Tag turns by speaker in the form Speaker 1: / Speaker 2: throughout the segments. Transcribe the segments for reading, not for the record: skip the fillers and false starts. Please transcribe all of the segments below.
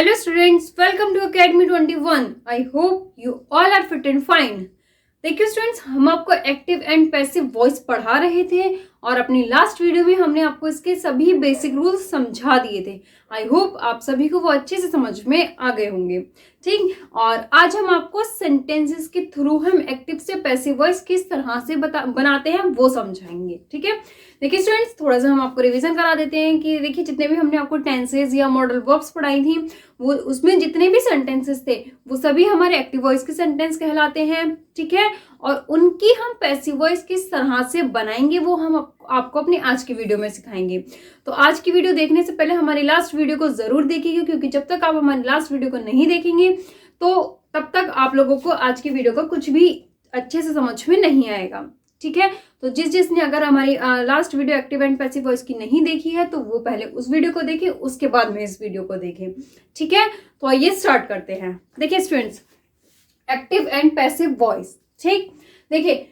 Speaker 1: Hello students, welcome to Academy 21. I hope you all are fit and fine. देखिए students, हम आपको active and passive voice पढ़ा रहे थे और अपनी लास्ट वीडियो में हमने आपको इसके सभी बेसिक रूल्स समझा दिए थे। आई होप आप सभी को वो अच्छे से समझ में आ गए होंगे। ठीक, और आज हम आपको सेंटेंसेस के थ्रू हम एक्टिव से पैसिव वॉइस किस तरह से बनाते हैं वो समझाएंगे। ठीक है, देखिए स्टूडेंट्स, थोड़ा सा हम आपको रिवीजन करा देते हैं कि देखिए जितने भी हमने आपको टेंसेज या मॉडल वर्ब्स पढ़ाई थी वो उसमें जितने भी सेंटेंसेस थे वो सभी हमारे एक्टिव वॉइस के सेंटेंस कहलाते हैं। ठीक है, और उनकी हम पैसिव वॉइस किस तरह से बनाएंगे वो हम आपको अपनी आज की वीडियो में सिखाएंगे। तो आज की वीडियो देखने से पहले हमारी लास्ट वीडियो को जरूर देखिएगा, क्योंकि जब तक आप हमारी लास्ट वीडियो को नहीं देखेंगे तो तब तक आप लोगों को आज की वीडियो का कुछ भी अच्छे से समझ में नहीं आएगा। ठीक है, तो जिसने अगर हमारी last video active and passive voice की नहीं देखी है तो वो पहले उस वीडियो को देखें, उसके बाद में इस वीडियो को देखें। ठीक है, तो आइए स्टार्ट करते हैं। देखिए students, active and passive voice. ठीक, देखिए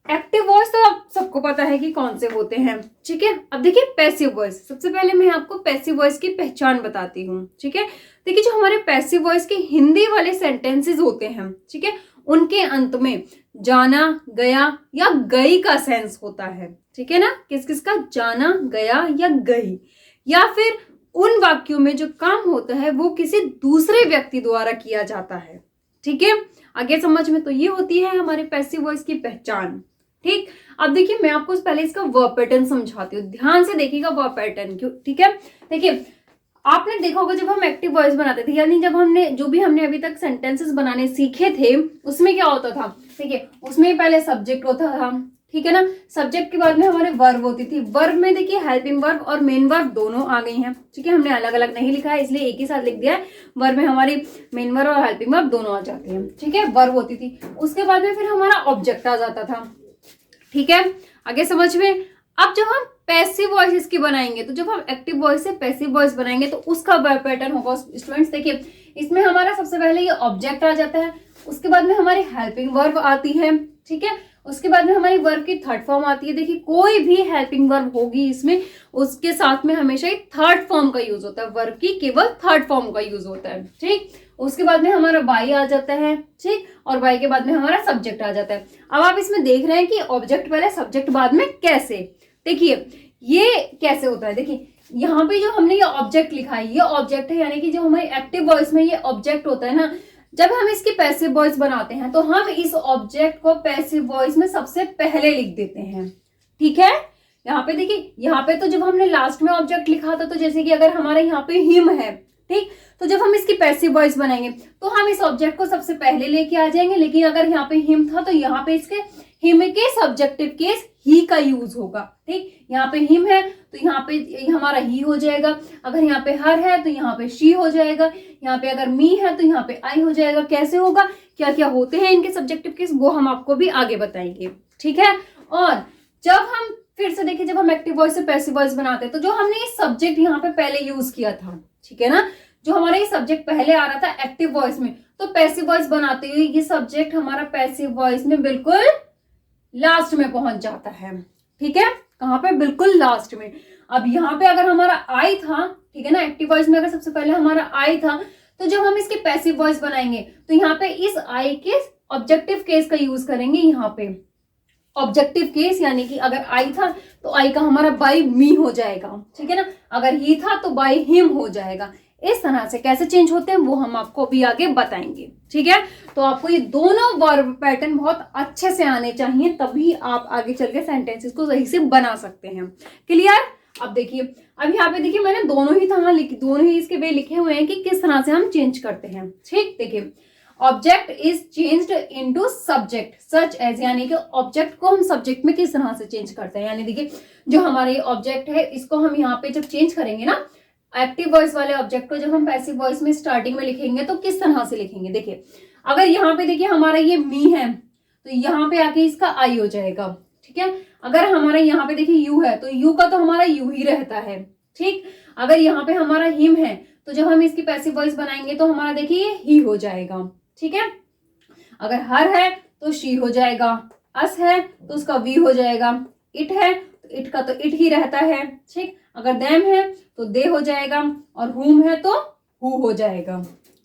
Speaker 1: एक्टिव वॉइस तो आप सबको पता है कि कौन से होते हैं। ठीक है, अब देखिए पैसिव वॉइस। सबसे पहले मैं आपको पैसिव वॉइस की पहचान बताती हूँ। ठीक है, देखिए जो हमारे पैसिव वॉइस के हिंदी वाले सेंटेंसेस होते हैं, ठीक है, उनके अंत में जाना, गया या गई का सेंस होता है। ठीक है ना, किस किस का? जाना, गया या गई। या फिर उन वाक्यों में जो काम होता है वो किसी दूसरे व्यक्ति द्वारा किया जाता है। ठीक है, आगे समझ में? तो ये होती है हमारे पैसिव वॉइस की पहचान। ठीक, अब देखिए मैं आपको पहले इसका वर्ब पैटर्न समझाती हूँ, ध्यान से देखिएगा वर्ब पैटर्न क्यों। ठीक है, देखिए आपने देखा होगा जब हम एक्टिव वॉइस बनाते थे, यानी जब हमने अभी तक सेंटेंसेस बनाने सीखे थे उसमें क्या होता था? देखिए उसमें पहले सब्जेक्ट होता था, ठीक है ना, सब्जेक्ट के बाद में हमारे वर्ब होती थी। वर्ब में देखिए हेल्पिंग वर्ब और मेन वर्ब दोनों आ गई हैं। ठीक है, हमने अलग अलग नहीं लिखा है इसलिए एक ही साथ लिख दिया है। वर्ब में हमारी मेन वर्ब और हेल्पिंग वर्ब दोनों आ जाती हैं। ठीक है, वर्ब होती थी, उसके बाद में फिर हमारा ऑब्जेक्ट आ जाता था। ठीक है, आगे समझ में? अब जब हम पैसिव वॉइस इसकी बनाएंगे, तो जब हम एक्टिव वॉइस से पैसिव वॉइस बनाएंगे तो उसका वर्ब पैटर्न होगा स्टूडेंट्स। देखिए इसमें हमारा सबसे पहले ये ऑब्जेक्ट आ जाता है, उसके बाद में हमारी हेल्पिंग वर्ब आती है। ठीक है, उसके बाद में हमारी वर्ब की थर्ड फॉर्म आती है। देखिए कोई भी हेल्पिंग वर्ब होगी इसमें, उसके साथ में हमेशा ही थर्ड फॉर्म का यूज होता है। वर्ब की केवल थर्ड फॉर्म का यूज होता है। ठीक, उसके बाद में हमारा बाई आ जाता है। ठीक, और बाई के बाद में हमारा सब्जेक्ट आ जाता है। अब आप इसमें देख रहे हैं कि ऑब्जेक्ट पहले सब्जेक्ट बाद में कैसे। देखिए ये कैसे होता है, देखिए यहाँ पे जो हमने ये ऑब्जेक्ट लिखा है, ये ऑब्जेक्ट है, यानी कि जो हमारी एक्टिव वॉइस में ये ऑब्जेक्ट होता है ना, जब हम इसकी पैसिव वॉइस बनाते हैं तो हम इस ऑब्जेक्ट को पैसिव वॉइस में सबसे पहले लिख देते हैं। ठीक है, यहाँ पे देखिए, यहाँ पे तो जब हमने लास्ट में ऑब्जेक्ट लिखा था, तो जैसे कि अगर हमारे यहाँ पे हिम है, ठीक, तो जब हम इसकी पैसिव वॉइस बनाएंगे तो हम इस ऑब्जेक्ट को सबसे पहले लेके आ जाएंगे। लेकिन अगर यहाँ पे हिम था तो यहाँ पे इसके हिम के सब्जेक्टिव केस ही का यूज होगा। ठीक, यहाँ पे हिम है तो यहाँ पे हमारा ही हो जाएगा। अगर यहाँ पे हर है तो यहाँ पे शी हो जाएगा। यहाँ पे अगर मी है तो यहाँ पे आई हो जाएगा। कैसे होगा, क्या क्या होते हैं इनके सब्जेक्टिव केस, वो हम आपको भी आगे बताएंगे। ठीक है, और जब हम फिर से देखिए, जब हम एक्टिव वॉइस से पैसिव वॉइस बनाते हैं तो जो हमने ये सब्जेक्ट यहाँ पे पहले यूज किया था, ठीक है ना, जो हमारा ये सब्जेक्ट पहले आ रहा था एक्टिव वॉइस में, तो पैसिव वॉइस बनाते हुए ये सब्जेक्ट हमारा पैसिव वॉइस में बिल्कुल लास्ट में पहुंच जाता है। ठीक है, कहां पे? बिल्कुल लास्ट में। अब यहाँ पे अगर हमारा आई था, ठीक है ना, एक्टिव वॉइस में अगर सबसे पहले हमारा आई था, तो जब हम इसकी पैसिव वॉइस बनाएंगे तो यहाँ पे इस आई के ऑब्जेक्टिव केस का यूज करेंगे। यहाँ पे ऑब्जेक्टिव केस, यानी कि अगर आई था तो आई का हमारा बाई मी हो जाएगा। ठीक है ना, अगर ही था तो बाई हिम हो जाएगा। इस तरह से कैसे चेंज होते हैं वो हम आपको भी आगे बताएंगे। ठीक है, तो आपको ये दोनों वर्ब पैटर्न बहुत अच्छे से आने चाहिए, तभी आप आगे चल के सेंटेंसेस को सही से बना सकते हैं। क्लियर? अब देखिए, अब यहाँ पे देखिए मैंने दोनों ही इसके वे लिखे हुए हैं कि किस तरह से हम चेंज करते हैं। ठीक, देखिए object is changed into subject such as, यानी कि ऑब्जेक्ट को हम सब्जेक्ट में किस तरह से चेंज करते हैं। यानी देखिए जो हमारा ये ऑब्जेक्ट है इसको हम यहाँ पे जब चेंज करेंगे ना, एक्टिव वॉइस वाले ऑब्जेक्ट को जब हम पैसिव वॉइस में स्टार्टिंग में लिखेंगे तो किस तरह से लिखेंगे। देखिए अगर यहाँ पे देखिए हमारा ये मी है तो यहाँ पे आके इसका आई हो जाएगा। ठीक है, अगर हमारा यहाँ पे देखिए यू है तो यू का तो हमारा यू ही रहता है। ठीक, अगर यहाँ पे हमारा हिम है तो जब हम इसकी पैसिव वॉइस बनाएंगे तो हमारा देखिए ये ही हो जाएगा। ठीक है, अगर हर है तो शी हो जाएगा, अस है तो उसका वी हो जाएगा, इट है तो इट का तो इट ही रहता है। ठीक, अगर देम है तो दे हो जाएगा, और हुम है तो हु हो जाएगा।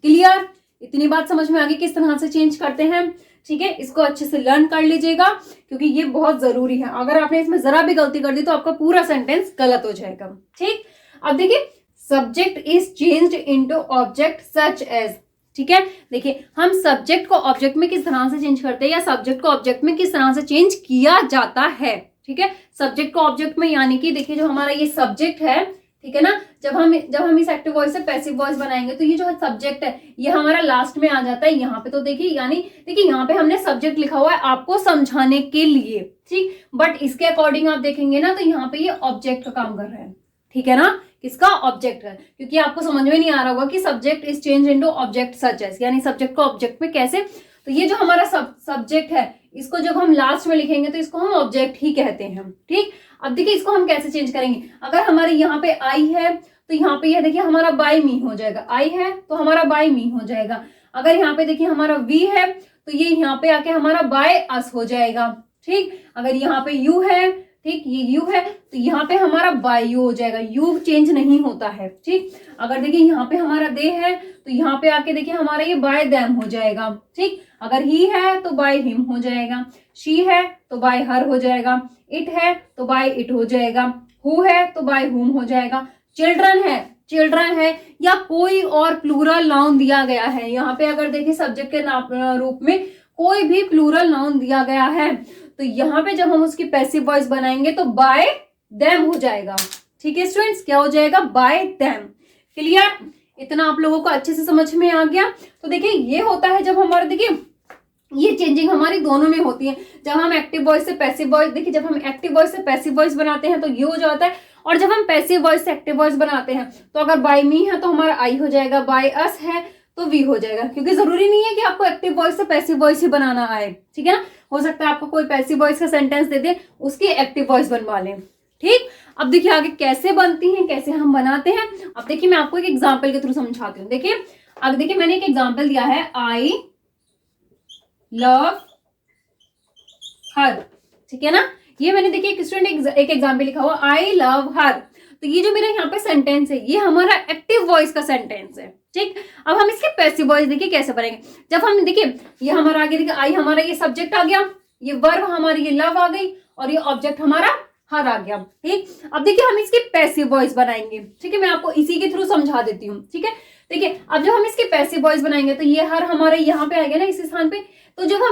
Speaker 1: क्लियर? इतनी बात समझ में आ गई किस तरह से चेंज करते हैं। ठीक है, इसको अच्छे से लर्न कर लीजिएगा क्योंकि ये बहुत जरूरी है। अगर आपने इसमें जरा भी गलती कर दी तो आपका पूरा सेंटेंस गलत हो जाएगा। ठीक, अब देखिए subject is changed into object such as. ठीक है, देखिए हम सब्जेक्ट को ऑब्जेक्ट में किस तरह से चेंज करते हैं या सब्जेक्ट को ऑब्जेक्ट में किस तरह से चेंज किया जाता है। ठीक है, सब्जेक्ट को ऑब्जेक्ट में यानी कि देखिए जो हमारा ये सब्जेक्ट है, ठीक है ना, जब हम इस एक्टिव वॉइस से पैसिव वॉइस बनाएंगे तो ये जो सब्जेक्ट है ये हमारा लास्ट में आ जाता है यहाँ पे। तो देखिए यानी देखिए यहाँ पे हमने सब्जेक्ट लिखा हुआ है आपको समझाने के लिए। ठीक, बट इसके अकॉर्डिंग आप देखेंगे ना तो यहाँ पे ये ऑब्जेक्ट का काम कर रहा है। ठीक है ना, किसका? ऑब्जेक्ट है, क्योंकि आपको समझ में नहीं आ रहा होगा कि subject is change into object such as, यानी सब्जेक्ट को ऑब्जेक्ट में कैसे। तो ये जो हमारा सब्जेक्ट है इसको जब हम लास्ट में लिखेंगे तो इसको हम ऑब्जेक्ट ही कहते हैं। ठीक, अब देखिए इसको हम कैसे चेंज करेंगे। अगर हमारे यहाँ पे आई है तो यहाँ पे ये देखिए हमारा बाय मी हो जाएगा। आई है तो हमारा बाय मी हो जाएगा। अगर यहाँ पे देखिए हमारा वी है तो ये यहाँ पे आके हमारा बाय अस हो जाएगा। ठीक, अगर यहाँ पे यू है, ठीक, ये यू है तो यहाँ पे हमारा बाय यू हो जाएगा। यू चेंज नहीं होता है। ठीक, अगर देखिए यहाँ पे हमारा दे है तो यहाँ पे आके देखिए हमारा ये बाय देम हो जाएगा। ठीक, अगर ही है तो बाय हिम हो जाएगा। शी है तो बाय हर हो जाएगा। इट है तो बाय इट हो जाएगा। हु है तो बाय हुम हो जाएगा। चिल्ड्रन है या कोई और प्लूरल नाउन दिया गया है, यहाँ पे अगर देखिए सब्जेक्ट के रूप में कोई भी प्लूरल नाउन दिया गया है तो यहाँ पे जब हम उसकी पैसिव वॉइस बनाएंगे तो बाय देम हो जाएगा। ठीक है स्टूडेंट्स, क्या हो जाएगा? Bye them. क्लियर? इतना आप लोगों को अच्छे से समझ में आ गया। तो देखिए ये होता है जब हमारा देखिए ये चेंजिंग हमारी दोनों में होती है। जब हम एक्टिव वॉइस से पैसिव वॉइस, देखिए जब हम एक्टिव वॉइस से पैसिव वॉइस बनाते हैं तो ये हो जाता है, और जब हम पैसिव वॉइस से एक्टिव वॉइस बनाते हैं तो अगर बाय मी है तो हमारा आई हो जाएगा, बाय अस है तो वी हो जाएगा। क्योंकि जरूरी नहीं है कि आपको एक्टिव वॉइस से पैसिव वॉइस ही बनाना आए। ठीक है ना, हो सकता है आपको कोई पैसिव वॉइस का सेंटेंस दे दे उसकी एक्टिव वॉइस बनवा लें। ठीक, अब देखिए आगे कैसे बनती हैं, कैसे हम बनाते हैं। अब देखिए मैं आपको एक एग्जाम्पल के थ्रू समझाती हूँ। देखिए अब देखिए मैंने एक एग्जाम्पल दिया है, आई लव हर। ठीक है ना, ये मैंने देखिए एक स्टूडेंट एक एग्जाम्पल लिखा हुआ आई लव हर। तो ये जो मेरा यहाँ पे सेंटेंस है ये हमारा एक्टिव वॉइस का सेंटेंस है। ठीक, अब हम इसके पैसिव वॉइस देखिए कैसे बनेंगे। जब हम देखिए ये हमारा आगे देखिए आई हमारा ये सब्जेक्ट आ गया, ये वर्ब हमारी ये लव आ गई और ये ऑब्जेक्ट हमारा हर आ गया। ठीक, अब देखिए हम इसकी पैसिव वॉइस बनाएंगे। ठीक है, मैं आपको इसी के थ्रू समझा देती हूँ। ठीक है, देखिए अब जब हम इसकी पैसिव वॉइस बनाएंगे तो ये हर हमारे यहाँ पे आएगा ना इस स्थान पे। तो जब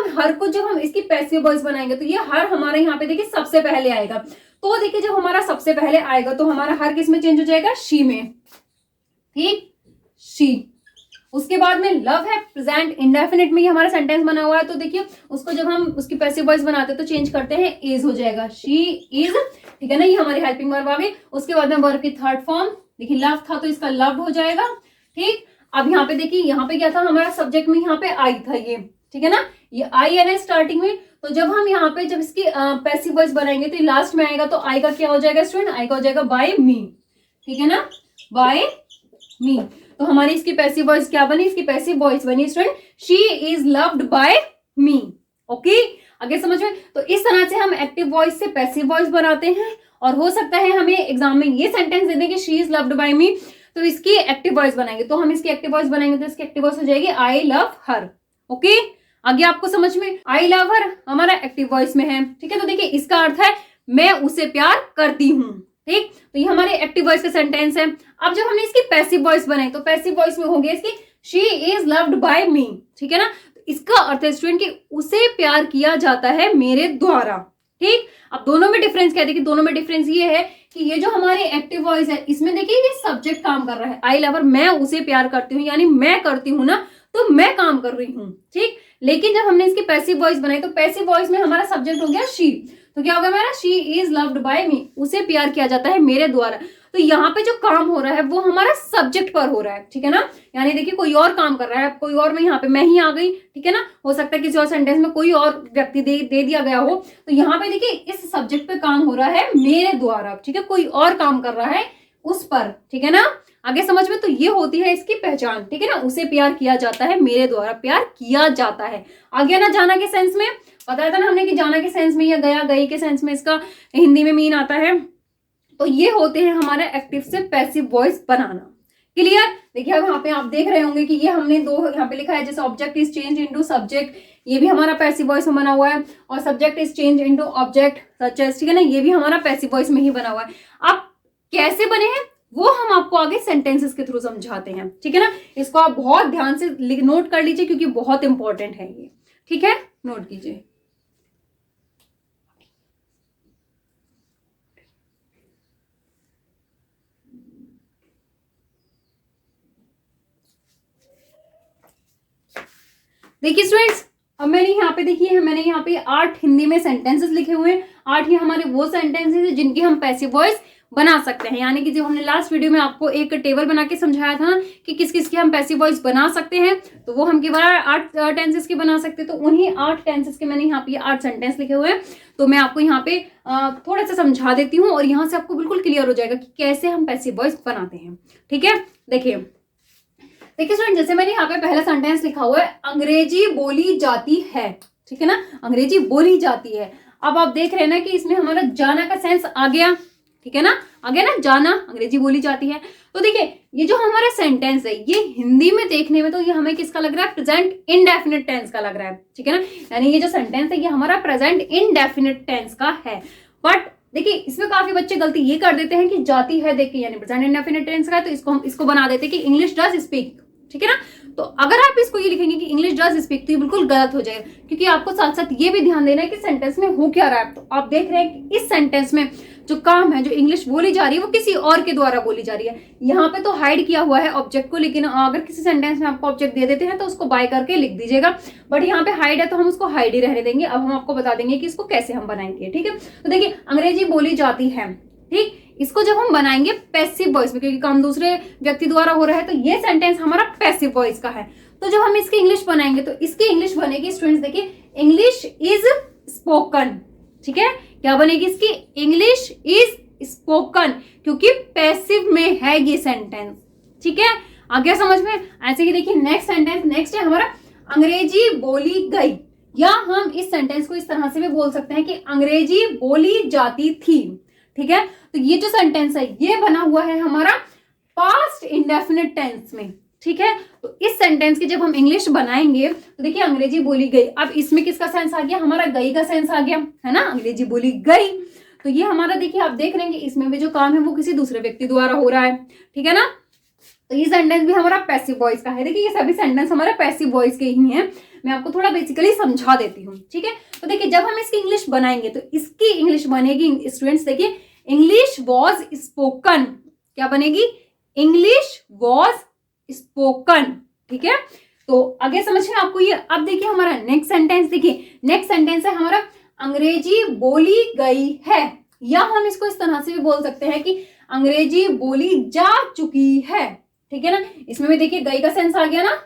Speaker 1: हम इसकी पैसिव वॉइस बनाएंगे तो ये हर हमारे यहाँ पे देखिए सबसे पहले आएगा। तो देखिए जब हमारा सबसे पहले आएगा तो हमारा हर किस में चेंज हो जाएगा? शी में। ठीक, शी। उसके बाद में लव है प्रेजेंट इंडेफिनिट में, ये हमारा सेंटेंस बना हुआ है। तो देखिए उसको जब हम उसकी पैसिव वॉइस बनाते हैं तो चेंज करते हैं, इज हो जाएगा, शी इज। ठीक है ना, ये हमारी हेल्पिंग वर्ब आ गई। उसके बाद में वर्ब की थर्ड फॉर्म देखिए लव था तो इसका लव्ड हो जाएगा। ठीक, अब यहाँ पे देखिए यहाँ पे क्या था हमारा सब्जेक्ट में, यहाँ पे आई था ये। ठीक है ना, ये आई है ना स्टार्टिंग में। तो जब हम यहाँ पे जब इसकी पैसिव वॉइस बनाएंगे तो लास्ट में आएगा तो आई का क्या हो जाएगा स्टूडेंट? आई का हो जाएगा बाय मी। ठीक है ना, बाय मी। तो हमारी इसकी पैसिव वॉइस क्या बनी? इसकी पैसिव वॉइस बनी student she is loved by me. Okay, आगे समझ में? तो इस तरह से हम एक्टिव वॉइस से पैसिव वॉइस बनाते हैं। और हो सकता है हमें एग्जाम में ये सेंटेंस दे दें कि शी इज लव्ड बाय मी, तो इसकी एक्टिव वॉइस बनाएंगे। तो हम इसकी एक्टिव वॉइस बनाएंगे तो इसकी एक्टिव वॉइस हो जाएगी आई लव हर। ओके, आगे आपको समझ में? आई लव हर हमारा एक्टिव वॉइस में है। ठीक है, तो देखिए इसका अर्थ है मैं उसे प्यार करती हूँ। ठीक, तो ये हमारे एक्टिव वॉइस का सेंटेंस है। अब जब हमने इसकी पैसिव वॉइस बनाई तो पैसिव वॉइस में होगी इसकी she is loved by me. ठीक है ना, तो इसका अर्थ है स्टूडेंट कि उसे प्यार किया जाता है मेरे द्वारा। ठीक, अब दोनों में डिफरेंस क्या है? देखिए दोनों में डिफरेंस ये है कि ये जो हमारी एक्टिव वॉइस है इसमें देखिए ये सब्जेक्ट काम कर रहा है, आई लव हर, मैं उसे प्यार करती हूँ, यानी मैं करती हूँ ना तो मैं काम कर रही हूँ। ठीक, लेकिन जब हमने इसकी पैसिव वॉइस बनाई तो पैसिव वॉइस में हमारा सब्जेक्ट हो गया शी। तो क्या होगा हमारा? शी इज लव्ड बाय मी, उसे प्यार किया जाता है मेरे द्वारा। तो यहाँ पे जो काम हो रहा है वो हमारा सब्जेक्ट पर हो रहा है। ठीक है ना, यानी देखिए कोई और काम कर रहा है, कोई और में यहाँ पे मैं ही आ गई। ठीक है ना, हो सकता है किसी और सेंटेंस में कोई और व्यक्ति दे दिया गया हो। तो यहाँ पे देखिए इस सब्जेक्ट पे काम हो रहा है मेरे द्वारा। ठीक है, कोई और काम कर रहा है उस पर। ठीक है ना, आगे समझ में? तो ये होती है इसकी पहचान। ठीक है ना, उसे प्यार किया जाता है मेरे द्वारा, प्यार किया जाता है। आगे ना जाना के सेंस में बताया था ना हमने कि जाना के सेंस में या गया गई के सेंस में इसका हिंदी में मीन आता है। तो ये होते हैं हमारे एक्टिव से पैसिव वॉइस बनाना। क्लियर। देखिए अब यहाँ पे आप देख रहे होंगे कि ये हमने दो यहाँ पे लिखा है, जैसे object is change into subject, ये भी हमारा पैसिव वॉइस में बना हुआ है, और subject is change into object such as, ठीक है ना, ये भी हमारा पैसिव वॉइस में ही बना हुआ है। अब कैसे बने हैं वो हम आपको आगे सेंटेंसेस के थ्रू समझाते हैं, ठीक है ना। इसको आप बहुत ध्यान से नोट कर लीजिए क्योंकि बहुत इंपॉर्टेंट है ये, ठीक है, नोट कीजिए। देखिए स्टूडेंट्स, अब मैंने यहाँ पे देखिए मैंने यहाँ पे 8 हिंदी में सेंटेंसेस लिखे हुए हैं। 8 ही हमारे वो सेंटेंसेस हैं जिनकी हम पैसिव वॉइस बना सकते हैं, यानी कि जो हमने लास्ट वीडियो में आपको एक टेबल बना के समझाया था कि किस किस की हम पैसिव वॉइस बना सकते हैं, तो वो हम केवल 8 टेंसेस की बना सकते हैं। तो उन्हीं 8 टेंसेस के मैंने यहाँ पे 8 सेंटेंस लिखे हुए हैं। तो मैं आपको यहाँ पे थोड़ा सा समझा देती हूँ और यहाँ से आपको बिल्कुल क्लियर हो जाएगा कि कैसे हम पैसिव वॉइस बनाते हैं, ठीक है। देखिए स्टूडेंट, जैसे मैंने यहाँ पे पहला सेंटेंस लिखा हुआ है, अंग्रेजी बोली जाती है, ठीक है ना, अंग्रेजी बोली जाती है। अब आप देख रहे हैं ना कि इसमें हमारा जाना का सेंस आ गया, ठीक है ना, आ गया ना, जाना, अंग्रेजी बोली जाती है। तो देखिए ये जो हमारा सेंटेंस है ये हिंदी में देखने में तो ये हमें किसका लग रहा है, प्रेजेंट इनडेफिनिट टेंस का लग रहा है, ठीक है ना, यानी ये जो सेंटेंस है ये हमारा प्रेजेंट इनडेफिनिट टेंस का है। बट देखिए इसमें काफी बच्चे गलती ये कर देते हैं कि जाती है देख के यानी प्रेजेंट इनडेफिनिट टेंस का है, तो इसको हम इसको बना देते हैं कि इंग्लिश डज स्पीक, ठीक है ना। तो अगर आप इसको ये लिखेंगे कि इंग्लिश डज स्पीक तो ये बिल्कुल गलत हो जाएगा, क्योंकि आपको साथ साथ ये भी ध्यान देना है कि सेंटेंस में हो क्या रहा है। तो आप देख रहे हैं कि इस सेंटेंस में जो काम है, जो इंग्लिश बोली जा रही है वो किसी और के द्वारा बोली जा रही है। यहाँ पे तो हाइड किया हुआ है ऑब्जेक्ट को, लेकिन अगर किसी सेंटेंस में आपको ऑब्जेक्ट दे देते हैं तो उसको बाय करके लिख दीजिएगा, बट यहाँ पे हाइड है तो हम उसको हाइड ही रहने देंगे। अब हम आपको बता देंगे कि इसको कैसे हम बनाएंगे, ठीक है। तो देखिए अंग्रेजी बोली जाती है, ठीक, इसको जब हम बनाएंगे पैसिव वॉइस में, क्योंकि काम दूसरे व्यक्ति द्वारा हो रहा है, तो ये सेंटेंस हमारा पैसिव वॉइस का है। तो जब हम इसकी इंग्लिश बनाएंगे तो इसकी इंग्लिश बनेगी स्टूडेंट्स, देखिए इंग्लिश इज स्पोकन, ठीक है, क्या बनेगी इसकी, इंग्लिश इज स्पोकन, क्योंकि पैसिव में है ये सेंटेंस, ठीक है, आ गया समझ में। ऐसे ही देखिए नेक्स्ट सेंटेंस, नेक्स्ट है हमारा अंग्रेजी बोली गई, या हम इस सेंटेंस को इस तरह से भी बोल सकते हैं कि अंग्रेजी बोली जाती थी, ठीक है। तो ये जो सेंटेंस है ये बना हुआ है हमारा पास्ट इंडेफिनिट टेंस में, ठीक है। तो इस सेंटेंस की जब हम इंग्लिश बनाएंगे तो देखिए अंग्रेजी बोली गई, अब इसमें किसका सेंस आ गया, हमारा गई का सेंस आ गया, है ना, अंग्रेजी बोली गई। तो ये हमारा देखिए आप देख रहे हैं कि इसमें भी जो काम है वो किसी दूसरे व्यक्ति द्वारा हो रहा है, ठीक है ना। तो ये सेंटेंस भी हमारा पैसिव वॉइस का है। देखिए ये सभी सेंटेंस हमारे पैसिव वॉइस के ही हैं, मैं आपको थोड़ा बेसिकली समझा देती हूँ, ठीक है। तो देखिए जब हम इसकी इंग्लिश बनाएंगे तो इसकी इंग्लिश बनेगी स्टूडेंट्स, देखिए इंग्लिश वॉज स्पोकन, क्या बनेगी, इंग्लिश वॉज स्पोकन, ठीक है। तो आगे समझ में आपको ये। अब देखिए हमारा नेक्स्ट सेंटेंस, देखिए नेक्स्ट सेंटेंस है हमारा अंग्रेजी बोली गई है, या हम इसको इस तरह से भी बोल सकते हैं कि अंग्रेजी बोली जा चुकी है, ठीक है ना। इसमें भी देखिए गई का सेंस आ गया ना,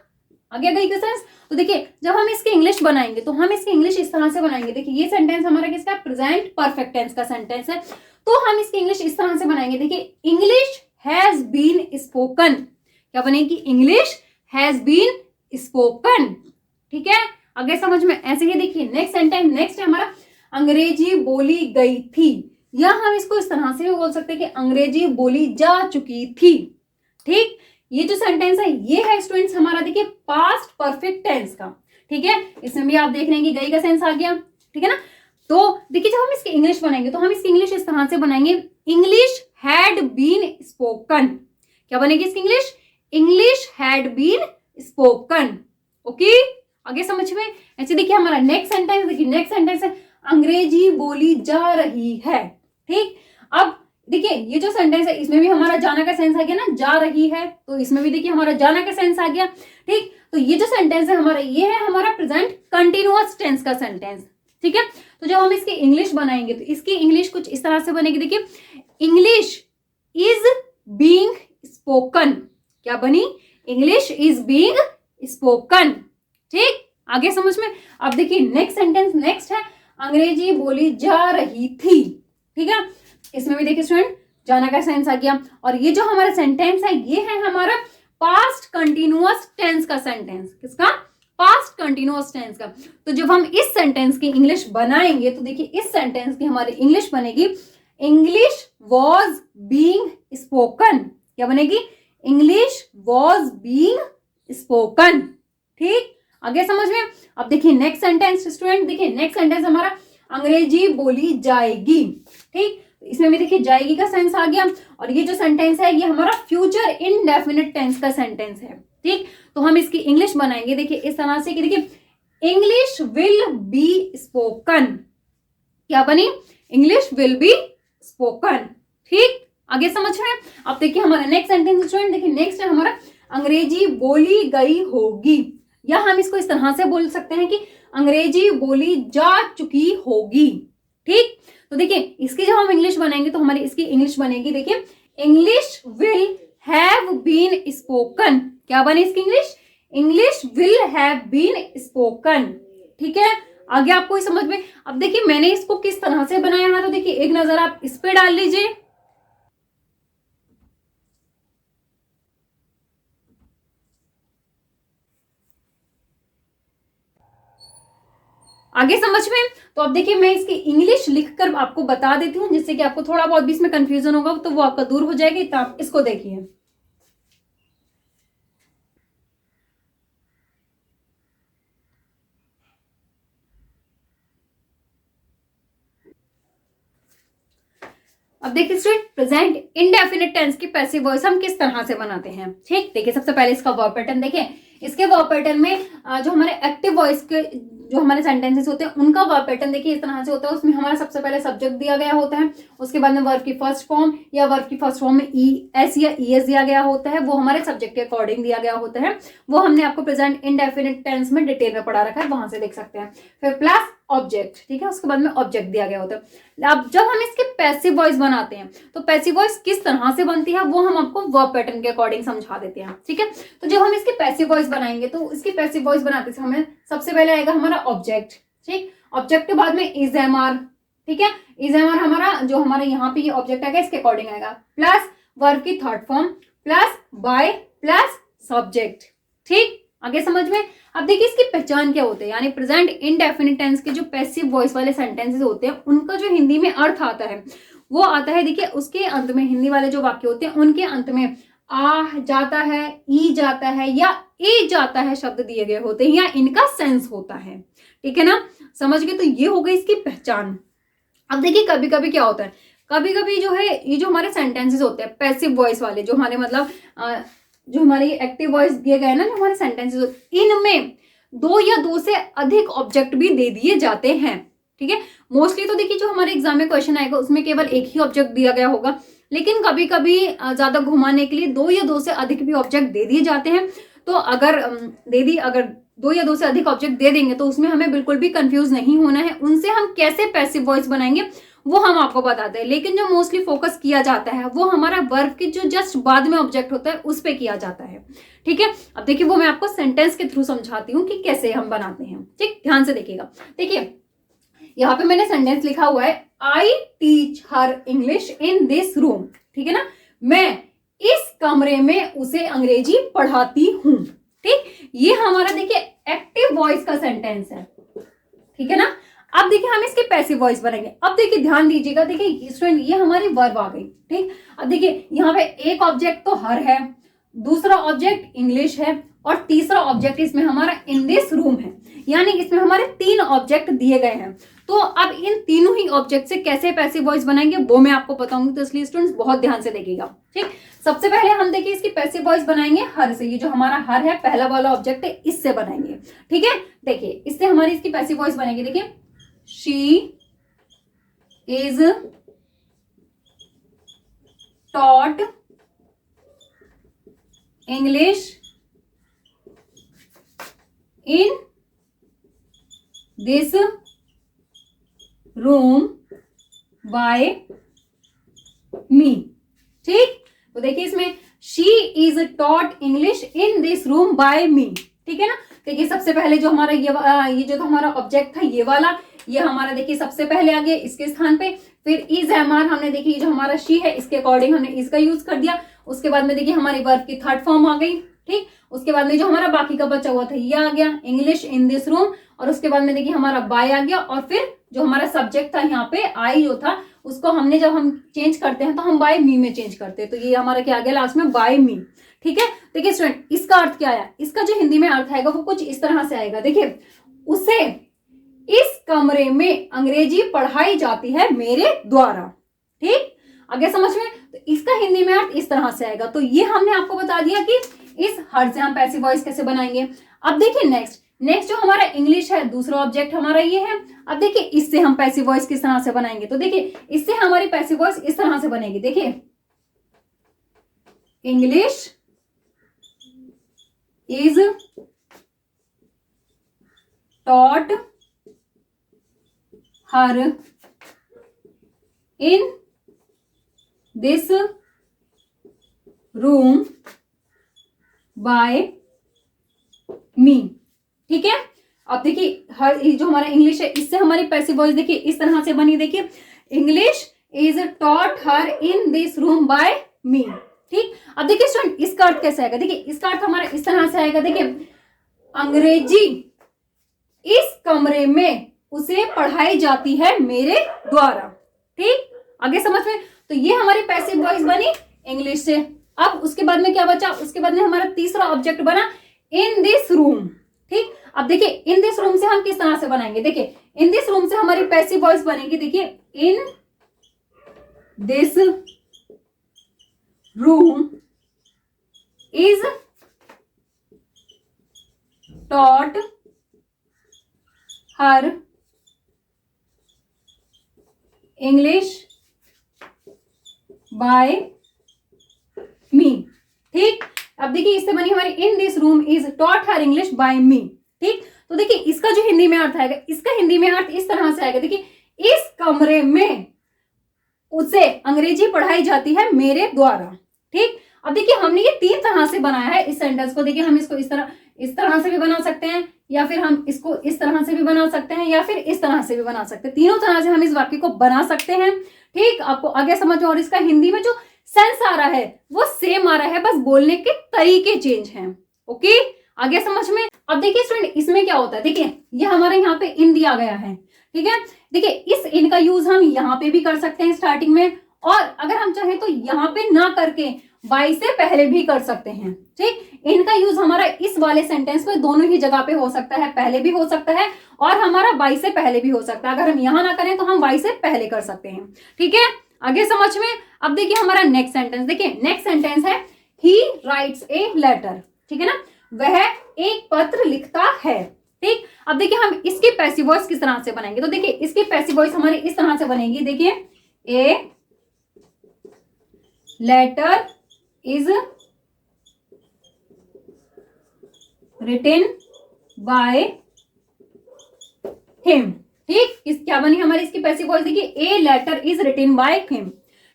Speaker 1: आ गया गई का सेंस। तो देखिए जब हम इसकी इंग्लिश बनाएंगे तो हम इसकी इंग्लिश इस तरह से बनाएंगे, देखिए ये सेंटेंस हमारा किसका, प्रेजेंट परफेक्ट टेंस का सेंटेंस है, तो हम इसकी इंग्लिश इस तरह से बनाएंगे, देखिए इंग्लिश हैज बीन स्पोकन, क्या बनेगी, इंग्लिश हैज बीन स्पोकन, ठीक है, आगे समझ में। ऐसे ही देखिए नेक्स्ट सेंटेंस, नेक्स्ट है हमारा अंग्रेजी बोली गई थी, या हम इसको इस तरह से भी बोल सकते हैं कि अंग्रेजी बोली जा चुकी थी, ठीक। ये जो सेंटेंस है ये है स्टूडेंट्स हमारा देखिए पास्ट परफेक्ट टेंस का, ठीक है। इसमें भी आप देख रहे हैं कि गई का सेंस आ गया, ठीक है ना। तो देखिए जब हम इसकी इंग्लिश बनाएंगे तो हम इसकी इंग्लिश इस तरह से बनाएंगे, इंग्लिश हैड बीन स्पोकन, क्या बनेगी इसकी English, English had been spoken, okay, आगे समझ में। ऐसे देखिए हमारा नेक्स्ट सेंटेंस, देखिए नेक्स्ट सेंटेंस है अंग्रेजी बोली जा रही है, ठीक। अब देखिए ये जो सेंटेंस है इसमें भी हमारा जाना का सेंस आ गया ना, जा रही है, तो इसमें भी देखिए हमारा जाना का सेंस आ गया, ठीक। तो ये जो सेंटेंस है हमारा ये है हमारा प्रेजेंट कंटिन्यूअस टेंस का सेंटेंस, ठीक है। तो जब हम इसकी इंग्लिश बनाएंगे तो इसकी इंग्लिश कुछ इस तरह से बनेगी, देखिए इंग्लिश इज बीइंग स्पोकन, क्या बनी, इंग्लिश इज बीइंग स्पोकन, ठीक, आगे समझ में। अब देखिए नेक्स्ट सेंटेंस, नेक्स्ट है अंग्रेजी बोली जा रही थी, ठीक है। इसमें भी देखिए स्टूडेंट जाना का सेंस आ गया, और ये जो हमारा सेंटेंस है ये है हमारा पास्ट कंटिन्यूअस टेंस का सेंटेंस, किसका, पास्ट कंटिन्यूअस टेंस का। तो जब हम इस सेंटेंस की इंग्लिश बनाएंगे तो देखिए इस सेंटेंस की हमारी इंग्लिश बनेगी इंग्लिश वॉज बीइंग स्पोकन, क्या बनेगी, इंग्लिश वॉज बीइंग स्पोकन। ठीक, आगे समझ में। अब देखिए नेक्स्ट सेंटेंस स्टूडेंट, देखिए नेक्स्ट सेंटेंस हमारा अंग्रेजी बोली जाएगी। ठीक, इसमें भी देखिए जाएगी का सेंस आ गया, और ये जो सेंटेंस है ये हमारा फ्यूचर इनडेफिनिट टेंस का सेंटेंस है। ठीक, तो हम इसकी इंग्लिश बनाएंगे देखिए इस तरह से कि देखिए इंग्लिश विल बी स्पोकन। क्या बनी? English will be spoken. ठीक, आगे समझ में। अब देखिए हमारा नेक्स्ट सेंटेंस स्टूडेंट, देखिए नेक्स्ट है हमारा अंग्रेजी बोली गई होगी, या हम इसको इस तरह से बोल सकते हैं कि अंग्रेजी बोली जा चुकी होगी। ठीक, तो देखिए इसकी जब हम इंग्लिश बनाएंगे तो हमारी इसकी इंग्लिश बनेगी देखिए English will have been spoken. क्या बने इसकी English? English will have been spoken. ठीक है, आगे आपको ही समझ में। अब देखिए मैंने इसको किस तरह से बनाया है, तो देखिए एक नजर आप इस पे डाल लीजिए। आगे समझ में। तो अब देखिए मैं इसकी इंग्लिश लिखकर आपको बता देती हूँ, जिससे कि आपको थोड़ा बहुत भी इसमें कंफ्यूजन होगा तो वो आपका दूर हो जाएगी। तो आप इसको देखिए। अब देखिए स्टूडेंट प्रेजेंट इंडेफिनिट टेंस की पैसिव वॉइस हम किस तरह से बनाते हैं। ठीक, देखिए सबसे पहले इसका वर्ब पैटर्न देखिए। इसके वर्ब पैटर्न में जो हमारे एक्टिव वॉइस के जो हमारे सेंटेंसेस होते हैं उनका वर्ब पैटर्न देखिए इस तरह से होता है। उसमें हमारा सबसे पहले सब्जेक्ट दिया गया होता है, उसके बाद में वर्ब की फर्स्ट फॉर्म या वर्ब की फर्स्ट फॉर्म में एस या ईएस दिया गया होता है, वो हमारे सब्जेक्ट के अकॉर्डिंग दिया गया होता है। वो हमने आपको प्रेजेंट इंडेफिनिट टेंस में डिटेल में पढ़ा रखा है, वहां से देख सकते हैं। फिर प्लस ऑब्जेक्ट, ठीक है, उसके बाद में ऑब्जेक्ट दिया गया होता है। अब जब हम इसके पैसिव वॉइस बनाते हैं तो पैसिव वॉइस किस तरह से बनती है वो हम आपको वर्ब पैटर्न के अकॉर्डिंग समझा देते हैं। ठीक है, तो जब हम इसकी पैसिव वॉइस बनाएंगे तो इसकी पैसिव वॉइस बनाते समय हमें सबसे पहले आएगा हमारा ऑब्जेक्ट। ठीक, ऑब्जेक्ट के बाद में इज एम आर। ठीक है, इज एम आर हमारा जो हमारे यहाँ पे ये ऑब्जेक्ट आएगा इसके अकॉर्डिंग आएगा, प्लस वर्ब की third form plus by plus subject. ठीक, आगे समझ में। अब देखिए इसकी पहचान क्या होते हैं, यानी प्रेजेंट इंडेफिनिट टेंस के जो पैसिव वॉइस वाले सेंटेंसेस होते हैं उनका जो हिंदी में अर्थ आता है वो आता है देखिए उसके अंत में, हिंदी वाले जो वाक्य होते हैं उनके अंत में आ जाता है, ई जाता है या ए जाता है शब्द दिए गए होते हैं या इनका सेंस होता है। ठीक है ना, समझ गए। तो ये हो गई इसकी पहचान। अब देखिए कभी कभी क्या होता है, कभी कभी जो है ये जो हमारे सेंटेंसेस होते हैं पैसिव वॉइस वाले, जो हमारे मतलब जो हमारे एक्टिव वॉइस दिए गए ना जो हमारे सेंटेंसेस, इनमें दो या दो से अधिक ऑब्जेक्ट भी दे दिए जाते हैं। ठीक है, मोस्टली तो देखिए जो हमारे एग्जाम में क्वेश्चन आएगा उसमें केवल एक ही ऑब्जेक्ट दिया गया होगा, लेकिन कभी कभी ज्यादा घुमाने के लिए दो या दो से अधिक भी ऑब्जेक्ट दे दिए जाते हैं। तो अगर अगर दो या दो से अधिक ऑब्जेक्ट दे देंगे तो उसमें हमें बिल्कुल भी कंफ्यूज नहीं होना है। उनसे हम कैसे पैसिव वॉइस बनाएंगे वो हम आपको बताते हैं, लेकिन जो मोस्टली फोकस किया जाता है वो हमारा वर्ब के जो जस्ट बाद में ऑब्जेक्ट होता है उस पे किया जाता है। ठीक है, अब देखिए वो मैं आपको सेंटेंस के थ्रू समझाती हूँ कि कैसे हम बनाते हैं। ठीक, ध्यान से देखिएगा। देखिए यहाँ पे मैंने सेंटेंस लिखा हुआ है, I teach her English in this room. ठीक है ना, मैं इस कमरे में उसे अंग्रेजी पढ़ाती हूँ। ठीक, ये हमारा देखिए एक्टिव वॉइस का सेंटेंस है। ठीक है ना, अब देखिए हम इसके पैसिव वॉइस बनाएंगे। अब देखिए ध्यान दीजिएगा, देखिए स्टूडेंट ये हमारी वर्ब आ गई। ठीक, अब देखिए यहाँ पे एक ऑब्जेक्ट तो हर है, दूसरा ऑब्जेक्ट इंग्लिश है और तीसरा ऑब्जेक्ट इसमें हमारा इन दिस रूम है, यानी इसमें हमारे तीन ऑब्जेक्ट दिए गए हैं। तो अब इन तीनों ही ऑब्जेक्ट से कैसे पैसिव वॉइस बनाएंगे वो मैं आपको बताऊंगी, तो इसलिए स्टूडेंट्स बहुत ध्यान से देखिएगा। ठीक, सबसे पहले हम देखिए इसकी पैसिव वॉइस बनाएंगे हर से। ये जो हमारा हर है पहला वाला ऑब्जेक्ट है, इससे बनाएंगे। ठीक है, देखिए इससे हमारी इसकी पैसिव वॉइस बनेगी। देखिए she is taught English in this room by me. ठीक, तो देखिए इसमें she is taught English in this room by me. ठीक है ना, देखिए सबसे पहले जो हमारा ये जो हमारा ऑब्जेक्ट था ये वाला, ये हमारा देखिए सबसे पहले आ गया इसके स्थान पे। फिर इज एम आर हमने देखिए जो हमारा शी है इसके अकॉर्डिंग हमने इसका यूज कर दिया। उसके बाद में देखिए हमारी वर्ब की थर्ड फॉर्म आ गई। ठीक, उसके बाद में जो हमारा बाकी का बचा हुआ था ये आ गया इंग्लिश इन दिस रूम, और उसके बाद में देखिए हमारा बाय आ गया, और फिर जो हमारा सब्जेक्ट था यहाँ पे आई जो था उसको हमने जब हम चेंज करते हैं तो हम बाय मी में चेंज करते हैं, तो ये हमारा क्या आ गया लास्ट में, बाय मी। ठीक है, देखिए स्टूडेंट इसका अर्थ क्या आया, इसका जो हिंदी में अर्थ आएगा वो कुछ इस तरह से आएगा। देखिए, उसे इस कमरे में अंग्रेजी पढ़ाई जाती है मेरे द्वारा। ठीक, आगे समझ में, तो इसका हिंदी में अर्थ इस तरह से आएगा। तो ये हमने आपको बता दिया कि इस हर से हम पैसिव वॉइस कैसे बनाएंगे। अब देखिए नेक्स्ट जो हमारा इंग्लिश है, दूसरा ऑब्जेक्ट हमारा ये है। अब देखिए इससे हम पैसिव वॉइस किस तरह से बनाएंगे, तो देखिए इससे हमारी पैसिव वॉइस इस तरह से बनेगी। देखिए, English is taught her in this room by me. ठीक है, अब देखिए हर जो हमारा इंग्लिश है इससे हमारी पैसिव वॉइस देखिए इस तरह से बनी। देखिए, English is taught her in this room by me. ठीक, अब देखिए स्टूडेंट इसका अर्थ कैसे आएगा, देखिए इसका अर्थ हमारा इस तरह से आएगा। देखिए, अंग्रेजी इस कमरे में उसे पढ़ाई जाती है मेरे द्वारा। ठीक, आगे समझ में, तो ये हमारी पैसिव वॉइस बनी इंग्लिश से। अब उसके बाद में क्या बचा, उसके बाद में हमारा तीसरा ऑब्जेक्ट बना इन दिस रूम। ठीक, अब देखिए इन दिस रूम से हम किस तरह से बनाएंगे, देखिए इन दिस रूम से हमारी पैसिव वॉइस बनेगी। देखिए, in this room is taught her English by me. ठीक, अब देखिए इससे बनी हमारी in this room is taught her English by me. ठीक, तो देखिए इसका जो हिंदी में अर्थ आएगा, इसका हिंदी में अर्थ इस तरह से आएगा। देखिए, इस कमरे में उसे अंग्रेजी पढ़ाई जाती है मेरे द्वारा। ठीक, अब देखिए हमने ये 3 तरह से बनाया है इस सेंटेंस को। देखिए, हम इसको इस तरह से भी बना सकते हैं, या फिर हम इसको इस तरह से भी बना सकते हैं, या फिर इस तरह से भी बना सकते हैं। तीनों तरह से हम इस वाक्य को बना सकते हैं। ठीक, आपको आगे समझ में, और इसका हिंदी में जो सेंस आ रहा है वो सेम आ रहा है, बस बोलने के तरीके चेंज हैं। ओके, आगे समझ में। अब देखिए स्टूडेंट इसमें क्या होता है, देखिए ये हमारे यहाँ पे इन दिया गया है। ठीक है, देखिए इस इन का यूज हम यहाँ पे भी कर सकते हैं स्टार्टिंग में, और अगर हम चाहें तो यहाँ पे ना करके बाई से पहले भी कर सकते हैं। ठीक, इनका यूज हमारा इस वाले सेंटेंस में दोनों ही जगह पे हो सकता है, पहले भी हो सकता है और हमारा बाई से पहले भी हो सकता है। अगर हम यहाँ ना करें तो हम बाई से पहले कर सकते हैं। ठीक है, आगे समझ में। अब देखिए हमारा नेक्स्ट सेंटेंस, देखिए नेक्स्ट सेंटेंस है ही राइट्स ए लेटर। ठीक है ना, वह एक पत्र लिखता है। ठीक, अब देखिए हम इसकी पैसिव वॉइस किस तरह से बनाएंगे, तो देखिए इसकी पैसिव वॉइस हमारी इस तरह से बनेगी। देखिए, a letter is written by him. ठीक, क्या बनी हमारी इसकी पैसिव वॉइस, देखिए a letter is written by him.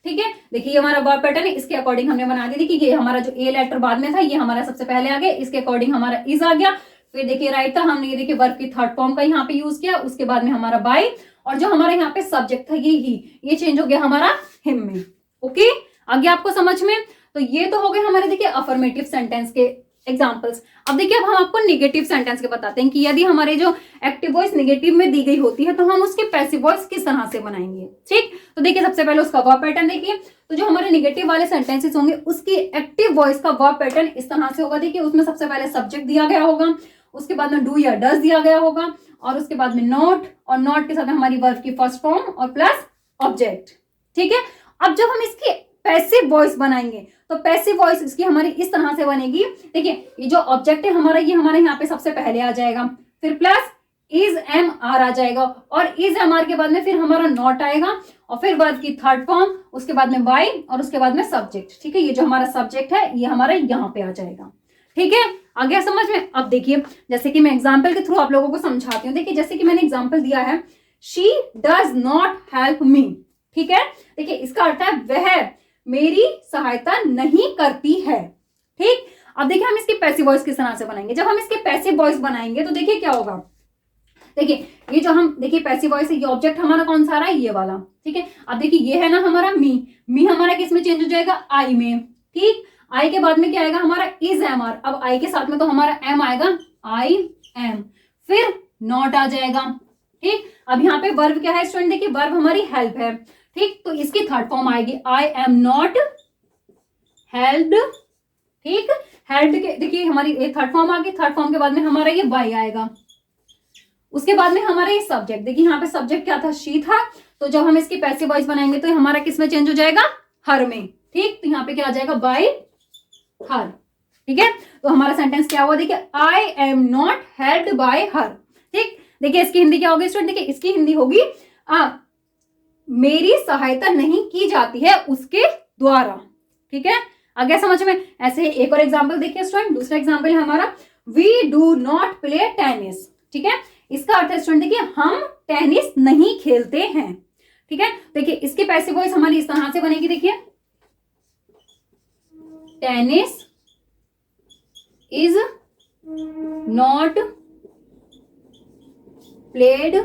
Speaker 1: ठीक है, देखिए ये हमारा वर्ब पैटर्न है, इसके अकॉर्डिंग हमने बना दिया। देखिए ये हमारा जो ए लेटर बाद में था ये हमारा सबसे पहले आ गया, इसके अकॉर्डिंग हमारा इज आ गया। फिर देखिए राइट था, हमने ये देखिए वर्ब की थर्ड फॉर्म का यहाँ पे यूज किया, उसके बाद में हमारा बाय, और जो हमारा यहाँ पे सब्जेक्ट था ये चेंज हो गया हमारा हिम में। ओके, आगे आपको समझ में। तो ये तो हो गए हमारे देखिए अफर्मेटिव सेंटेंस के एग्जाम्पल्स। अब देखिए अब हम आपको निगेटिव सेंटेंस के बताते हैं कि यदि हमारे जो एक्टिव वॉइस निगेटिव में दी गई होती है तो हम उसकी पैसिव वॉइस किस तरह से बनाएंगे। ठीक, तो देखिए सबसे पहले उसका वर्ब पैटर्न देखिए। तो जो हमारे निगेटिव वाले सेंटेंसेस होंगे उसकी एक्टिव वॉइस का वर्ब पैटर्न इस तरह से होगा। देखिए उसमें सबसे पहले सब्जेक्ट दिया गया होगा, उसके बाद में डू या डज दिया गया होगा, और उसके बाद में नॉट, और नॉट के साथ हमारी वर्ब की फर्स्ट फॉर्म और प्लस ऑब्जेक्ट। ठीक है, अब जब हम इसकी पैसिव वॉइस बनाएंगे तो पैसिव वॉइस इसकी हमारी इस तरह से बनेगी। देखिए ये जो ऑब्जेक्ट है हमारा ये हमारे यहाँ पे सबसे पहले आ जाएगा, फिर प्लस इज एम आर आ जाएगा, और इज एम आर के बाद में फिर हमारा नॉट आएगा, और फिर वर्ब की थर्ड फॉर्म, उसके बाद में बाय, और उसके बाद में सब्जेक्ट। ठीक है, ये जो हमारा सब्जेक्ट है ये हमारा यहाँ पे आ जाएगा। ठीक है, आ गया समझ में। अब देखिए जैसे कि मैं एग्जाम्पल के थ्रू आप लोगों को समझाती हूँ। देखिए जैसे कि मैंने एग्जाम्पल दिया है, she does not help me. ठीक है, देखिए इसका अर्थ है वह मेरी सहायता नहीं करती है। ठीक, अब देखिए हम इसकी पैसिव वॉइस किस तरह से बनाएंगे। जब हम इसके पैसिव वॉइस बनाएंगे तो देखिए क्या होगा। देखिए ये जो हम देखिए पैसिव वॉइस है, ये ऑब्जेक्ट हमारा कौन सा आ रहा है, ये वाला। ठीक है, अब देखिए ये है ना हमारा मी हमारा किस में चेंज हो जाएगा, आई में। ठीक, आई के बाद में क्या आएगा हमारा इज एम आर। अब आई के साथ में तो हमारा एम आएगा, आई एम, फिर नॉट आ जाएगा। ठीक, अब यहाँ पे वर्ब क्या है स्टूडेंट, देखिए वर्ब हमारी हेल्प है। ठीक, तो इसकी थर्ड फॉर्म आएगी आई एम नॉट हेल्ड। ठीक, हेल्ड के देखिए हमारी थर्ड फॉर्म आ गई। थर्ड फॉर्म के बाद में हमारा ये बाय आएगा। उसके बाद में हमारा ये सब्जेक्ट, देखिए यहाँ पे सब्जेक्ट क्या था, शी था। तो जब हम इसकी पैसिव वॉइस बनाएंगे तो हमारा किस में चेंज हो जाएगा, हर में। ठीक, तो यहाँ पे क्या आ जाएगा, बाय हर। ठीक है, तो हमारा सेंटेंस क्या हुआ, देखिए I am not held by her. ठीक, देखिए इसकी हिंदी क्या होगी स्टूडेंट, देखिए इसकी हिंदी होगी मेरी सहायता नहीं की जाती है उसके द्वारा। ठीक है, आगे समझ में। ऐसे ही एक और एग्जाम्पल देखिए स्टूडेंट, दूसरा एग्जाम्पल है हमारा we do not play tennis. ठीक है, इसका अर्थ है स्टूडेंट देखिए हम टेनिस नहीं खेलते हैं। ठीक है, देखिए इसकी पैसिव वॉइस हमारी इस तरह से बनेगी, देखिए tennis is not played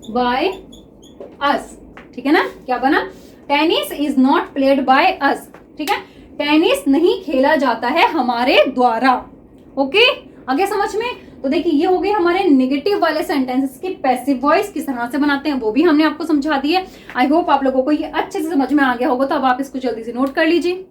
Speaker 1: by us. ठीक है ना, क्या बना, tennis is not played by us. ठीक है, टेनिस नहीं खेला जाता है हमारे द्वारा। ओके, आगे समझ में। तो देखिए ये हो गए हमारे नेगेटिव वाले सेंटेंसेस की पैसिव वॉइस किस तरह से बनाते हैं वो भी हमने आपको समझा दी है। आई होप आप लोगों को ये अच्छे से समझ में आ गया होगा, तो अब आप इसको जल्दी से नोट कर लीजिए।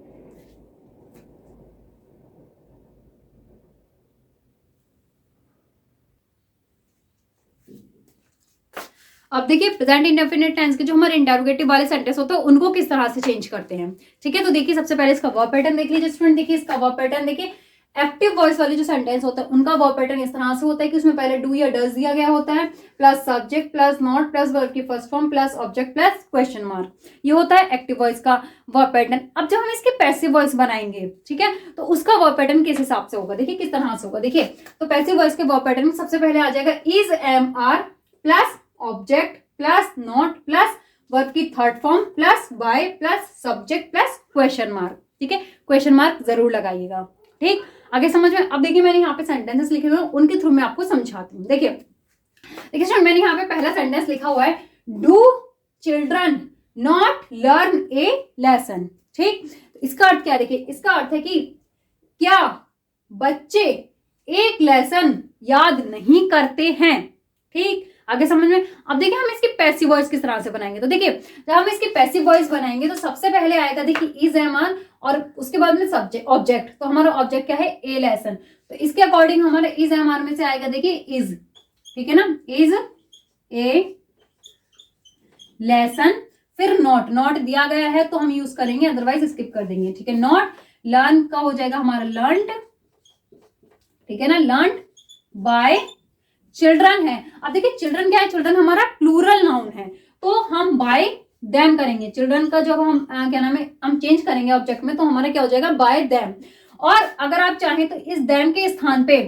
Speaker 1: अब देखिए प्रेजेंट इंडेफिनिट टेंस के जो हमारे इंटरोगेटिव वाले सेंटेंस होते हैं उनको किस तरह से चेंज करते हैं। ठीक है, तो देखिए सबसे पहले इसका वर्ब पैटर्न देख लीजिए स्टूडेंट। देखिए इसका वर्ब पैटर्न देखिए, एक्टिव वॉइस वाले जो सेंटेंस होता है उनका वर्ब पैटर्न इस तरह से होता है कि उसमें पहले डू या डज दिया गया होता है, plus subject plus not plus verb की first form plus object plus question mark. ये होता है एक्टिव वॉइस का वर्ब पैटर्न। अब जब हम इसकी पैसिव वॉइस बनाएंगे, ठीक है, तो उसका वर्ब पैटर्न किस हिसाब से होगा, देखिए किस तरह से होगा। देखिए तो पैसिव वॉइस के वर्ब पैटर्न में सबसे पहले आ जाएगा is am are plus object plus not plus verb की third form plus by plus subject plus question mark. ठीक है, क्वेश्चन मार्क जरूर लगाइएगा। ठीक, आगे समझ में। अब देखिए मैंने यहाँ पे सेंटेंसेस लिखे हुए हैं, उनके थ्रू मैं आपको समझाती हूँ। देखिए देखिए मैंने यहाँ पे पहला सेंटेंस लिखा हुआ है, do children not learn A lesson. ठीक, इसका अर्थ क्या है, देखिए इसका अर्थ है कि क्या बच्चे एक लेसन याद नहीं करते हैं। ठीक, आगे समझ में। अब देखिए हम इसकी पैसिव वॉइस किस तरह से बनाएंगे। तो देखिए जब हम इसकी पैसिव वॉइस बनाएंगे तो सबसे पहले आएगा देखिए इज एम आर और उसके बाद में सब्जेक्ट ऑब्जेक्ट। तो हमारा ऑब्जेक्ट क्या है, ए लेसन। तो इसके अकॉर्डिंग हमारा इज एम आर में से आएगा देखिए इज। ठीक है ना, इज ए लेसन। फिर नॉट, नॉट दिया गया है तो हम यूज करेंगे, अदरवाइज स्किप कर देंगे। ठीक है, नॉट लर्न का हो जाएगा हमारा लर्नड। ठीक है ना, लर्नड बाय चिल्ड्रन है। अब देखिए चिल्ड्रन क्या है, चिल्ड्रन हमारा प्लूरल नाउन है तो हम बाय देम करेंगे। चिल्ड्रन का जब हम क्या नाम है हम चेंज करेंगे ऑब्जेक्ट में तो हमारा क्या हो जाएगा, बाय देम। और अगर आप चाहें तो इस देम के स्थान पे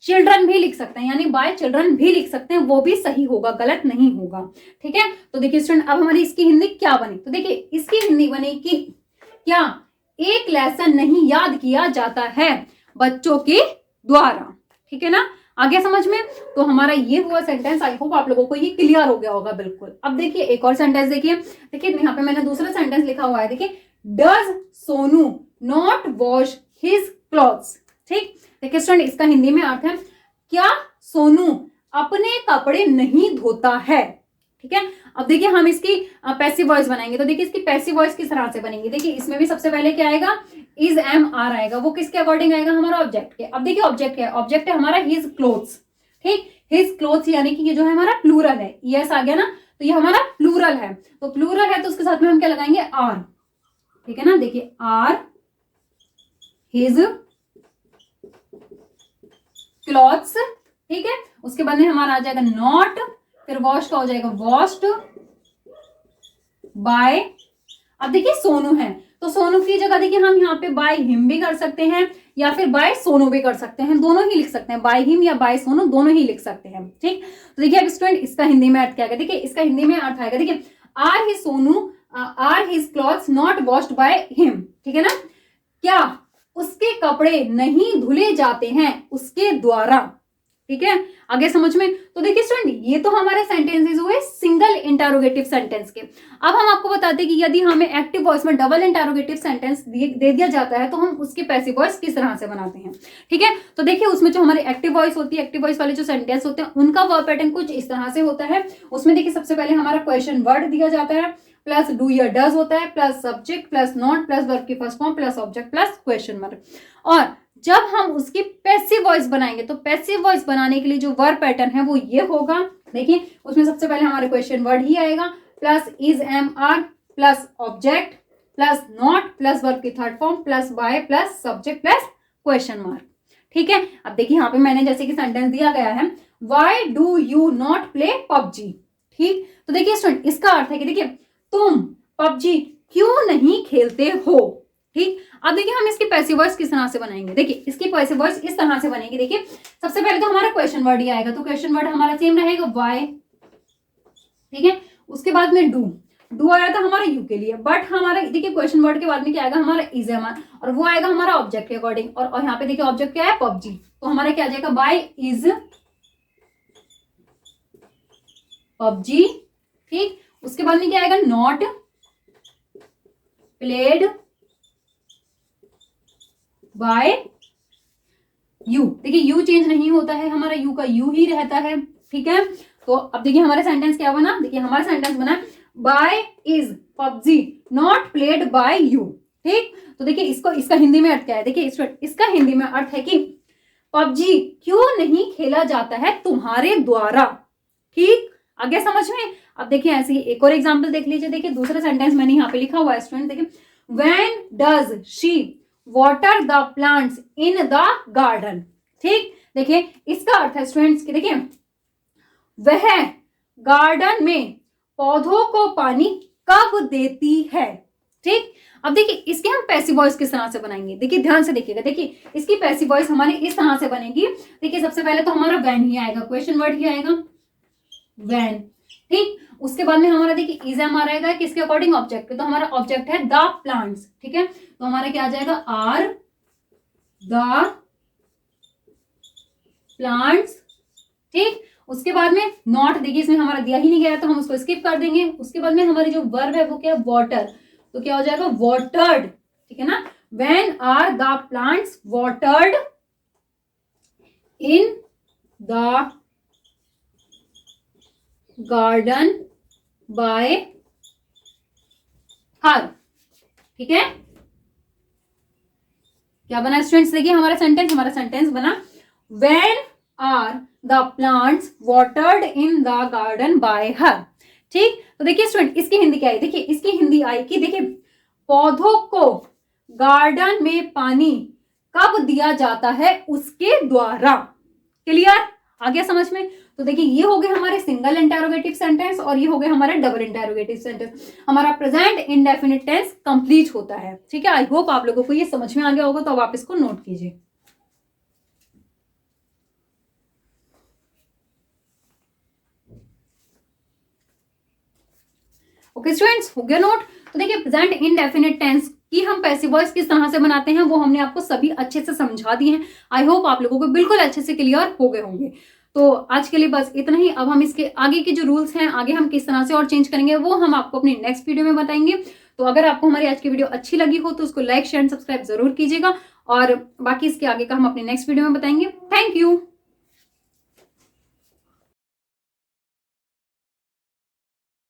Speaker 1: चिल्ड्रन भी लिख सकते हैं, यानी बाय चिल्ड्रन भी लिख सकते हैं, वो भी सही होगा, गलत नहीं होगा। ठीक है, तो देखिए स्टूडेंट अब हमारी इसकी हिंदी क्या बनी। तो देखिए इसकी हिंदी बनी कि क्या एक लेसन नहीं याद किया जाता है बच्चों के द्वारा। ठीक है ना, आगे समझ में। तो हमारा ये हुआ सेंटेंस। आई होप आप लोगों को ये क्लियर हो गया होगा बिल्कुल। अब देखिए एक और सेंटेंस देखिए। देखिए यहाँ पे मैंने दूसरा सेंटेंस लिखा हुआ है, देखिए does Sonu not wash his clothes. ठीक, देखिए स्टूडेंट इसका हिंदी में अर्थ है क्या सोनू अपने कपड़े नहीं धोता है। ठीक है, अब देखिए हम इसकी पैसिव वॉइस बनाएंगे। तो देखिए इसकी पैसिव वॉइस किस तरह से बनेगी। देखिए इसमें भी सबसे पहले क्या आएगा, इज एम आर आएगा। वो किसके अकॉर्डिंग आएगा, हमारा ऑब्जेक्ट के। अब देखिए ऑब्जेक्ट क्या है, ऑब्जेक्ट है हमारा हिज क्लोथ्स। ठीक, हिज क्लोथ्स यानी कि ये जो है हमारा प्लूरल है, यस आ गया ना, तो ये हमारा प्लूरल है। तो प्लूरल है तो उसके साथ में हम क्या लगाएंगे, आर। ठीक है ना, देखिए आर हिज क्लॉथ्स। ठीक है, उसके बाद में हमारा आ जाएगा नॉट, फिर वॉश का हो जाएगा वॉश्ड बाय। अब देखिए सोनू है तो सोनू की जगह देखिए हम यहाँ पे बाय हिम भी कर सकते हैं या फिर बाय सोनू भी कर सकते हैं, दोनों ही लिख सकते हैं, बाय हिम या बाय सोनू दोनों ही लिख सकते हैं। ठीक, तो देखिए अब स्टूडेंट इसका हिंदी में अर्थ क्या है। देखिए इसका हिंदी में अर्थ आएगा, देखिए आर हिज सोनू are his clothes not washed by him. ठीक है ना, क्या उसके कपड़े नहीं धुले जाते हैं उसके द्वारा। ठीक है, आगे समझ में। तो देखिए स्टूडेंट ये तो हमारे सेंटेंसेस हुए सिंगल इंटरोगेटिव सेंटेंस के। अब हम आपको बताते हैं कि यदि हमें एक्टिव वॉइस में डबल इंटरोगेटिव सेंटेंस दे दिया जाता है तो हम उसकी पैसिव वॉइस किस तरह से बनाते हैं। ठीक है, तो देखिए उसमें जो हमारी एक्टिव वॉइस होती है, एक्टिव वॉइस वाले जो सेंटेंस होते हैं उनका वर्ब पैटर्न कुछ इस तरह से होता है। उसमें देखिए सबसे पहले हमारा क्वेश्चन वर्ड दिया जाता है, प्लस डू या डज होता है, plus subject plus not plus verb की first form plus object plus question mark. और जब हम उसकी पैसिव वॉइस बनाएंगे तो पैसिव वॉइस बनाने के लिए जो वर्ब पैटर्न है वो ये होगा। देखिए उसमें सबसे पहले हमारे क्वेश्चन वर्ड ही आएगा, plus is am are plus object plus not plus verb की third form plus by plus subject plus question mark. ठीक है, अब देखिए यहाँ पे मैंने जैसे कि सेंटेंस दिया गया है, why do you not play PUBG. ठीक, तो देखिए स्टूडेंट इसका अर्थ है कि देखिए तुम पबजी क्यों नहीं खेलते हो। ठीक, अब देखिए हम इसकी पैसिव वॉइस किस तरह से बनाएंगे। देखिए इसकी पैसिव वॉइस इस तरह से बनेगी। देखिए सबसे पहले तो हमारा क्वेश्चन वर्ड ही आएगा, तो क्वेश्चन वर्ड हमारा सेम रहेगा वाई। ठीक है, उसके बाद में डू आया था हमारा यू के लिए, बट हमारा देखिए क्वेश्चन वर्ड के बाद में क्या आएगा हमारा इज एम आर, और वो आएगा हमारा ऑब्जेक्ट के अकॉर्डिंग। और यहाँ पे देखिए ऑब्जेक्ट क्या है पबजी, तो हमारा क्या आ जाएगा बाय इज पबजी। ठीक, उसके बाद में क्या आएगा नॉट प्लेड बाय यू। देखिए यू चेंज नहीं होता है, हमारा यू का यू ही रहता है। ठीक है, तो अब देखिए हमारा सेंटेंस क्या बना, देखिए हमारा सेंटेंस बना by is PUBG not played by you. ठीक, तो देखिए इसको इसका हिंदी में अर्थ क्या है, देखिए इसका हिंदी में अर्थ है कि पबजी क्यों नहीं खेला जाता है तुम्हारे द्वारा। ठीक, आगे समझ में। अब देखिए ऐसे ही एक और एग्जांपल देख लीजिए। देखिए दूसरा सेंटेंस मैंने यहाँ पे लिखा हुआ है स्टूडेंट, देखिए when does she water the plants in the garden. ठीक, देखिए इसका अर्थ है स्टूडेंट्स कि देखिए वह गार्डन में पौधों को पानी कब देती है। ठीक, अब देखिए इसके हम पैसिव वॉइस किस तरह से बनाएंगे, देखिए ध्यान से देखिएगा। देखिए इसकी पैसिव वॉइस हमारी इस तरह से बनेगी। देखिए सबसे पहले तो हमारा व्हेन ही आएगा, क्वेश्चन वर्ड ही आएगा व्हेन। ठीक, उसके बाद में हमारा देखिए इज एम आर आएगा किसके अकॉर्डिंग ऑब्जेक्ट पे, तो हमारा ऑब्जेक्ट है द प्लांट्स। ठीक है, तो हमारा क्या आ जाएगा आर द प्लांट्स। ठीक, उसके बाद में नॉट, देखिए इसमें हमारा दिया ही नहीं गया तो हम उसको स्किप कर देंगे। उसके बाद में हमारी जो वर्ब है वो क्या है वाटर, तो क्या हो जाएगा वाटर्ड। ठीक है ना, when are the plants watered in the garden by her. ठीक है, क्या बना स्टूडेंट्स, देखिए हमारा सेंटेंस बना when are the plants watered in the garden by her. ठीक, तो देखिए स्टूडेंट इसकी हिंदी क्या है, देखिए इसकी हिंदी आई कि देखिए पौधों को गार्डन में पानी कब दिया जाता है उसके द्वारा। क्लियर, आ गया समझ में। तो देखिए ये हो गए हमारे सिंगल इंटेरोगेटिव सेंटेंस और ये हो गए हमारे डबल इंटेरोगेटिव सेंटेंस। हमारा प्रेजेंट इंडेफिनिट टेंस कंप्लीट होता है। ठीक है, आई होप आप लोगों को ये समझ में आ गया होगा, तो अब आप इसको नोट कीजिए। ओके स्टूडेंट्स, हो गया नोट। तो देखिए प्रेजेंट इंडेफिनिट टेंस की हम पैसिव वॉइस किस तरह से बनाते हैं वो हमने आपको सभी अच्छे से समझा दिए हैं। आई होप आप लोगों को बिल्कुल अच्छे से क्लियर हो गए होंगे। तो आज के लिए बस इतना ही। अब हम इसके आगे के जो रूल्स हैं, आगे हम किस तरह से और चेंज करेंगे वो हम आपको अपनी नेक्स्ट वीडियो में बताएंगे। तो अगर आपको हमारी आज की वीडियो अच्छी लगी हो तो उसको लाइक शेयर एंड सब्सक्राइब जरूर कीजिएगा, और बाकी इसके आगे का हम अपने नेक्स्ट वीडियो में बताएंगे। Thank you.